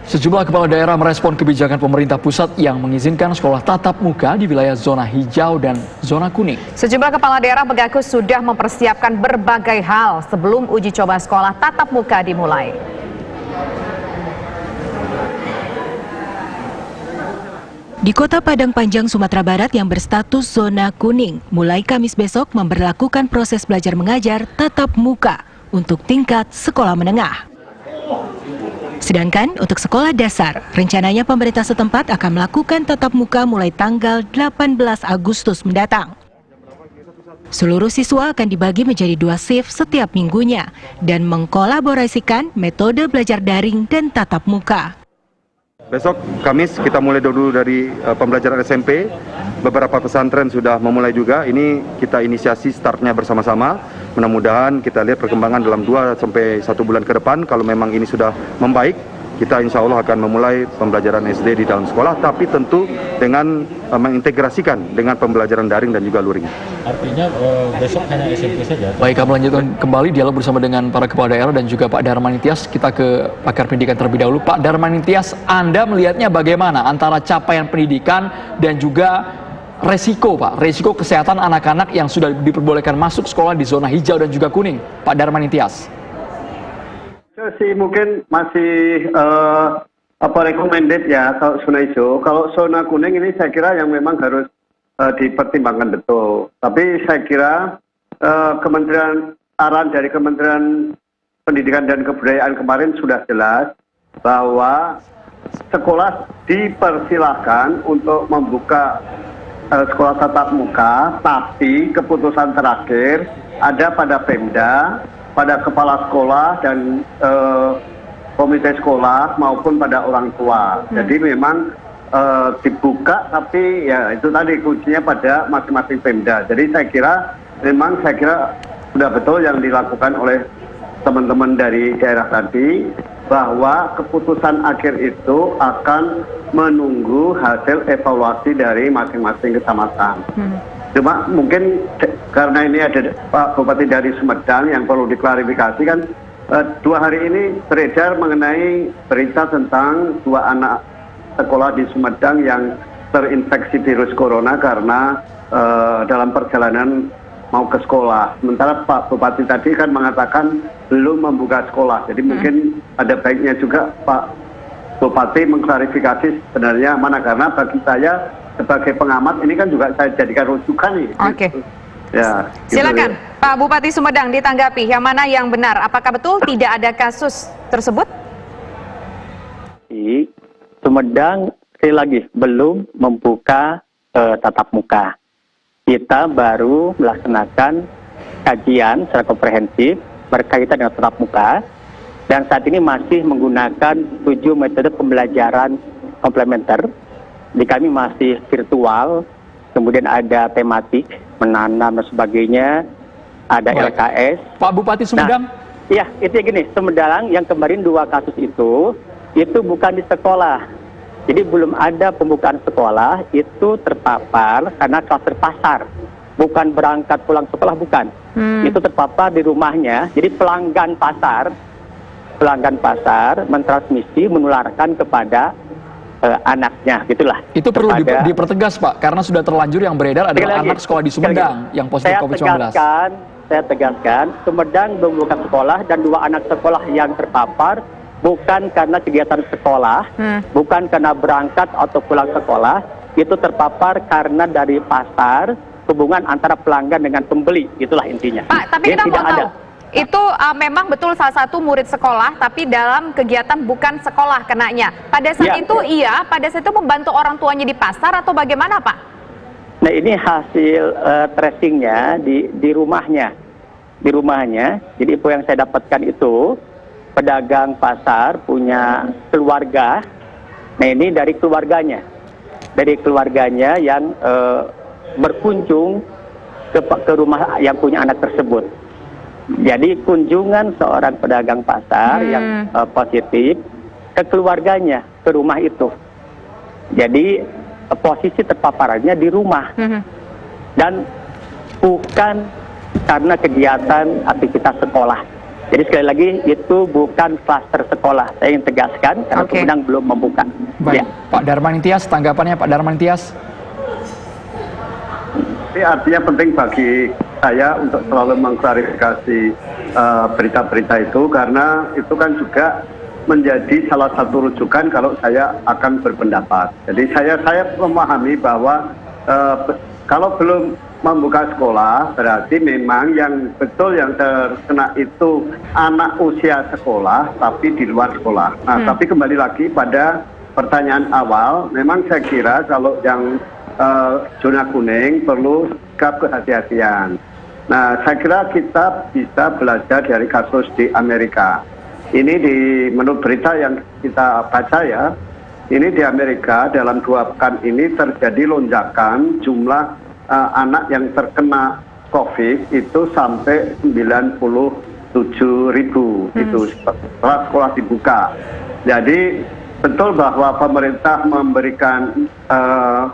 Sejumlah kepala daerah merespon kebijakan pemerintah pusat yang mengizinkan sekolah tatap muka di wilayah zona hijau dan zona kuning. Sejumlah kepala daerah mengaku sudah mempersiapkan berbagai hal sebelum uji coba sekolah tatap muka dimulai. Di Kota Padang Panjang, Sumatera Barat yang berstatus zona kuning, mulai Kamis besok memberlakukan proses belajar mengajar tatap muka untuk tingkat sekolah menengah. Sedangkan untuk sekolah dasar, rencananya pemerintah setempat akan melakukan tatap muka mulai tanggal 18 Agustus mendatang. Seluruh siswa akan dibagi menjadi 2 shift setiap minggunya dan mengkolaborasikan metode belajar daring dan tatap muka. Besok Kamis kita mulai dulu dari pembelajaran SMP. Beberapa pesantren sudah memulai juga. Ini kita inisiasi startnya bersama-sama. Mudah-mudahan kita lihat perkembangan dalam 2 sampai 1 bulan ke depan. Kalau memang ini sudah membaik, kita insya Allah akan memulai pembelajaran SD di dalam sekolah, tapi tentu dengan mengintegrasikan dengan pembelajaran daring dan juga luring. Artinya besok hanya SMP saja? Baik, kami lanjutkan kembali dialog bersama dengan para kepala daerah dan juga Pak Darmaning Tias. Kita ke pakar pendidikan terlebih dahulu. Pak Darmaning Tias, Anda melihatnya bagaimana antara capaian pendidikan dan juga resiko, Pak? Resiko kesehatan anak-anak yang sudah diperbolehkan masuk sekolah di zona hijau dan juga kuning. Pak Darmaning Tias. Sih mungkin masih recommended ya kalau zona hijau. Kalau zona kuning ini saya kira yang memang harus dipertimbangkan betul. Tapi saya kira arahan dari Kementerian Pendidikan dan Kebudayaan kemarin sudah jelas bahwa sekolah dipersilahkan untuk membuka sekolah tatap muka, tapi keputusan terakhir ada pada Pemda, pada kepala sekolah dan komite sekolah maupun pada orang tua. Jadi memang dibuka, tapi ya itu tadi kuncinya pada masing-masing Pemda. Jadi saya kira sudah betul yang dilakukan oleh teman-teman dari daerah tadi, bahwa keputusan akhir itu akan menunggu hasil evaluasi dari masing-masing kecamatan. Cuma mungkin karena ini ada Pak Bupati dari Sumedang yang perlu diklarifikasi kan, 2 hari ini beredar mengenai berita tentang 2 anak sekolah di Sumedang yang terinfeksi virus corona karena dalam perjalanan mau ke sekolah. Sementara Pak Bupati tadi kan mengatakan belum membuka sekolah. Jadi mungkin ada baiknya juga Pak Bupati mengklarifikasi sebenarnya mana, karena bagi saya sebagai pengamat ini kan juga saya jadikan rujukan nih. Oke. Ya, silakan gitu ya. Pak Bupati Sumedang ditanggapi, yang mana yang benar? Apakah betul tidak ada kasus tersebut? Di Sumedang sekali lagi belum membuka tatap muka. Kita baru melaksanakan kajian secara komprehensif berkaitan dengan tatap muka, dan saat ini masih menggunakan 7 metode pembelajaran komplementer. Di kami masih virtual, kemudian ada tematik, menanam dan sebagainya, ada LKS. Pak Bupati Sumedang? Iya, itu gini, Sumedang yang kemarin 2 kasus itu bukan di sekolah. Jadi belum ada pembukaan sekolah, itu terpapar karena klaster pasar. Bukan berangkat pulang sekolah, bukan. Itu terpapar di rumahnya, jadi pelanggan pasar mentransmisi, menularkan kepada anaknya, gitulah. Itu perlu dipertegas, Pak, karena sudah terlanjur yang beredar adalah anak sekolah di Sumedang yang positif COVID-19. Saya tegaskan, Sumedang belum buka sekolah dan 2 anak sekolah yang terpapar bukan karena kegiatan sekolah, bukan karena berangkat atau pulang sekolah, itu terpapar karena dari pasar, hubungan antara pelanggan dengan pembeli, itulah intinya. Pak, tapi kita mau tahu. Itu memang betul salah satu murid sekolah, tapi dalam kegiatan bukan sekolah kenanya. Pada saat itu pada saat itu membantu orang tuanya di pasar atau bagaimana, Pak? Nah, ini hasil tracingnya di rumahnya. Di rumahnya, jadi info yang saya dapatkan itu, pedagang pasar punya keluarga. Nah, ini dari keluarganya. Dari keluarganya yang berkunjung ke rumah yang punya anak tersebut. Jadi kunjungan seorang pedagang pasar yang positif ke keluarganya, ke rumah itu. Jadi posisi terpaparannya di rumah. Dan bukan karena kegiatan aktivitas sekolah. Jadi sekali lagi itu bukan klaster sekolah. Saya ingin tegaskan karena Kemenang belum membuka. Baik, Pak Darmanintias, tanggapannya Pak Darmanintias. Ini artinya penting bagi saya untuk selalu mengklarifikasi berita-berita itu, karena itu kan juga menjadi salah satu rujukan kalau saya akan berpendapat. Jadi saya memahami bahwa kalau belum membuka sekolah berarti memang yang betul yang terkena itu anak usia sekolah tapi di luar sekolah. Nah, tapi kembali lagi pada pertanyaan awal, memang saya kira kalau yang zona kuning perlu sikap kehati-hatian. Nah, saya kira kita bisa belajar dari kasus di Amerika. Ini menurut berita yang kita baca ya, ini di Amerika dalam 2 pekan ini terjadi lonjakan jumlah anak yang terkena COVID itu sampai 97.000 itu setelah sekolah dibuka. Jadi betul bahwa pemerintah memberikan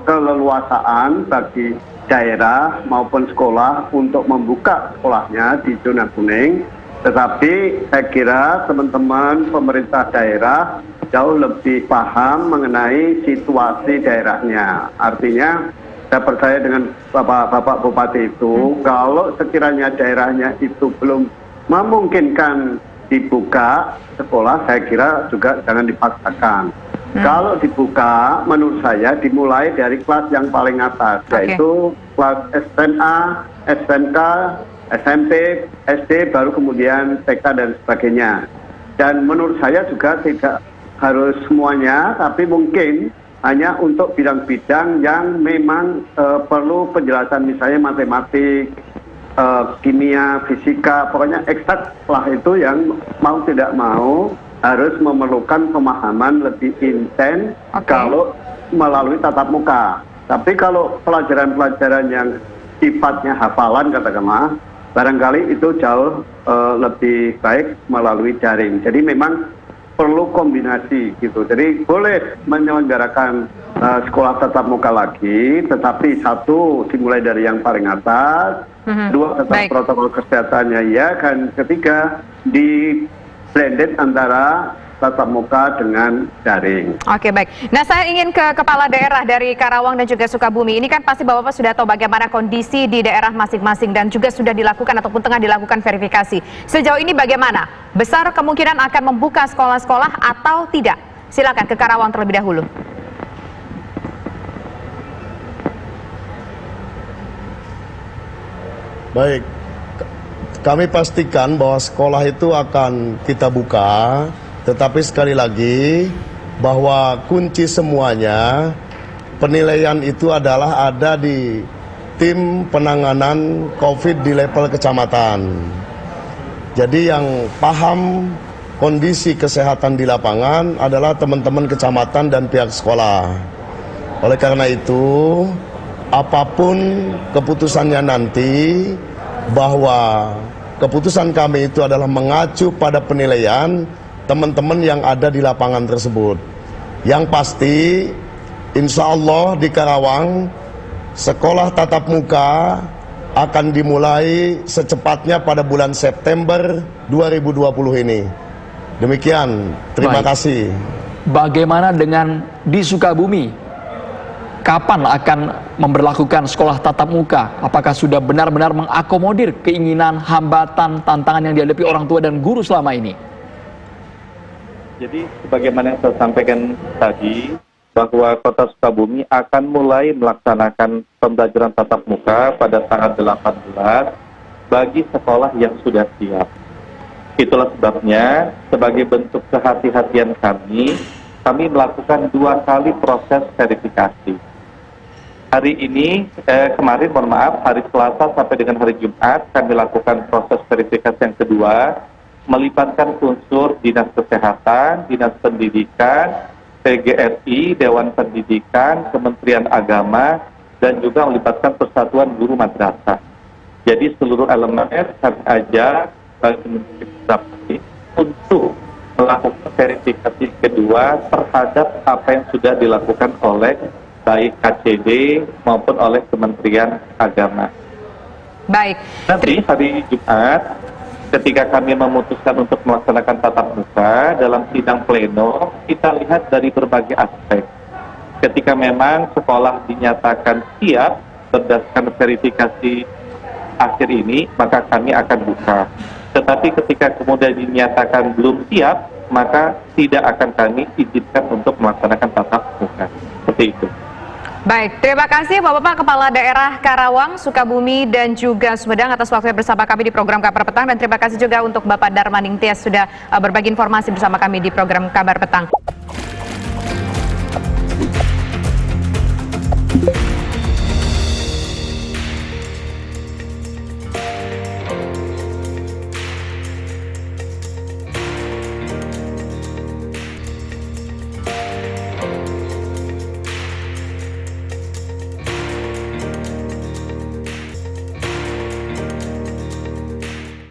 keleluasaan bagi daerah maupun sekolah untuk membuka sekolahnya di zona kuning. Tetapi saya kira teman-teman pemerintah daerah jauh lebih paham mengenai situasi daerahnya. Artinya saya percaya dengan Bapak Bupati itu, kalau sekiranya daerahnya itu belum memungkinkan dibuka sekolah, saya kira juga jangan dipaksakan. Kalau dibuka, menurut saya dimulai dari kelas yang paling atas, yaitu kelas SMA, SMK, SMP, SD, baru kemudian TK dan sebagainya. Dan menurut saya juga tidak harus semuanya, tapi mungkin hanya untuk bidang-bidang yang memang perlu penjelasan, misalnya matematik, kimia, fisika, pokoknya eksak lah itu yang mau tidak mau harus memerlukan pemahaman lebih intens kalau melalui tatap muka. Tapi kalau pelajaran-pelajaran yang sifatnya hafalan katakanlah, barangkali itu jauh lebih baik melalui daring. Jadi memang perlu kombinasi gitu. Jadi boleh menyelenggarakan sekolah tatap muka lagi, tetapi satu dimulai dari yang paling atas, dua tetap protokol kesehatannya ya, kan ketiga di blended antara tatap muka dengan daring. Oke, baik. Nah, saya ingin ke kepala daerah dari Karawang dan juga Sukabumi. Ini kan pasti Bapak sudah tahu bagaimana kondisi di daerah masing-masing dan juga sudah dilakukan ataupun tengah dilakukan verifikasi. Sejauh ini bagaimana? Besar kemungkinan akan membuka sekolah-sekolah atau tidak? Silakan ke Karawang terlebih dahulu. Baik, kami pastikan bahwa sekolah itu akan kita buka. Tetapi sekali lagi bahwa kunci semuanya penilaian itu adalah ada di tim penanganan COVID di level kecamatan. Jadi yang paham kondisi kesehatan di lapangan adalah teman-teman kecamatan dan pihak sekolah. Oleh karena itu, apapun keputusannya nanti, bahwa keputusan kami itu adalah mengacu pada penilaian teman-teman yang ada di lapangan tersebut. Yang pasti, insya Allah di Karawang, sekolah tatap muka akan dimulai secepatnya pada bulan September 2020 ini. Demikian, terima kasih. Bagaimana dengan di Sukabumi? Kapan akan memberlakukan sekolah tatap muka? Apakah sudah benar-benar mengakomodir keinginan, hambatan, tantangan yang dihadapi orang tua dan guru selama ini? Jadi sebagaimana yang saya sampaikan tadi, bahwa Kota Sukabumi akan mulai melaksanakan pembelajaran tatap muka pada tanggal 18 bagi sekolah yang sudah siap. Itulah sebabnya sebagai bentuk kehati-hatian kami melakukan 2 kali proses verifikasi. Hari ini, kemarin mohon maaf, hari Selasa sampai dengan hari Jumat kami lakukan proses verifikasi yang kedua, melibatkan unsur Dinas Kesehatan, Dinas Pendidikan, PGRI, Dewan Pendidikan, Kementerian Agama, dan juga melibatkan Persatuan Guru Madrasah. Jadi seluruh elemen kami ajak untuk melakukan verifikasi kedua terhadap apa yang sudah dilakukan oleh baik KCD maupun oleh Kementerian Agama. Baik. Nanti hari Jumat ketika kami memutuskan untuk melaksanakan tatap muka dalam sidang pleno, kita lihat dari berbagai aspek. Ketika memang sekolah dinyatakan siap berdasarkan verifikasi akhir ini, maka kami akan buka. Tetapi ketika kemudian dinyatakan belum siap, maka tidak akan kami izinkan untuk melaksanakan tatap muka. Seperti itu. Baik, terima kasih Bapak-Bapak Kepala Daerah Karawang, Sukabumi, dan juga Sumedang atas waktunya bersama kami di program Kabar Petang. Dan terima kasih juga untuk Bapak Darmaning Tias sudah berbagi informasi bersama kami di program Kabar Petang.